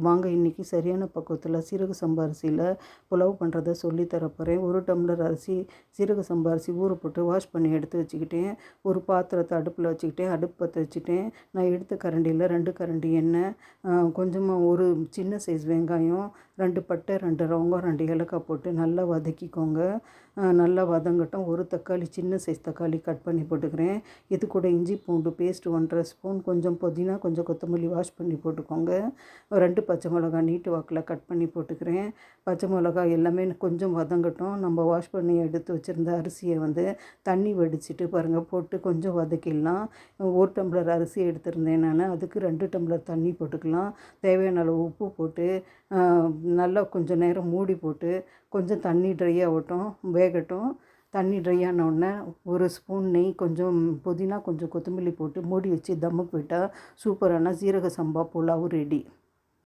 வாங்க இன்றைக்கி சரியான பக்குவத்தில் சீரக சம்பா அரிசியில் புலாவ் பண்ணுறத சொல்லி தரப்போகிறேன். 1 டம்ளர் அரிசி சீரக சம்பா அரிசி ஊற போட்டு வாஷ் பண்ணி எடுத்து வச்சுக்கிட்டேன். ஒரு பாத்திரத்தை அடுப்பில் வச்சுக்கிட்டேன். அடுப்பு பற்ற வச்சுட்டேன். நான் எடுத்த கரண்டியில் 2 கரண்டி எண்ணெய், கொஞ்சமாக ஒரு சின்ன சைஸ் வெங்காயம், 2 பட்டை, 2 லவங்கம், 2 ஏலக்காய் போட்டு நல்லா வதக்கிக்கோங்க. நல்லா வதங்கட்டும். ஒரு தக்காளி, சின்ன சைஸ் தக்காளி கட் பண்ணி போட்டுக்கிறேன். இது கூட இஞ்சி பூண்டு பேஸ்ட் 1 1/2 ஸ்பூன், கொஞ்சம் புதினா, கொஞ்சம் கொத்தமல்லி வாஷ் பண்ணி போட்டுக்கோங்க. 2 பச்சை மிளகா நீட்டு வாக்கில் கட் பண்ணி போட்டுக்கிறேன். பச்சை மிளகா எல்லாமே கொஞ்சம் வதங்கட்டும். நம்ம வாஷ் பண்ணி எடுத்து வச்சுருந்த அரிசியை தண்ணி வடிச்சிட்டு பாருங்கள் போட்டு கொஞ்சம் வதக்கிடலாம். 1 டம்ளர் அரிசி எடுத்திருந்தேன் நான். அதுக்கு 2 டம்ளர் தண்ணி போட்டுக்கலாம். தேவையான அளவு உப்பு போட்டு நல்லா கொஞ்சம் நேரம் மூடி போட்டு கொஞ்சம் தண்ணி ட்ரை ஆகட்டும், வேகட்டும். தண்ணி ட்ரை ஆனவுடனே 1 ஸ்பூன் நெய், கொஞ்சம் புதினா, கொஞ்சம் கொத்தமல்லி போட்டு மூடி வச்சு தம்முக்கு விட்டால் சூப்பரான சீரக சம்பா புலாவ் ரெடி.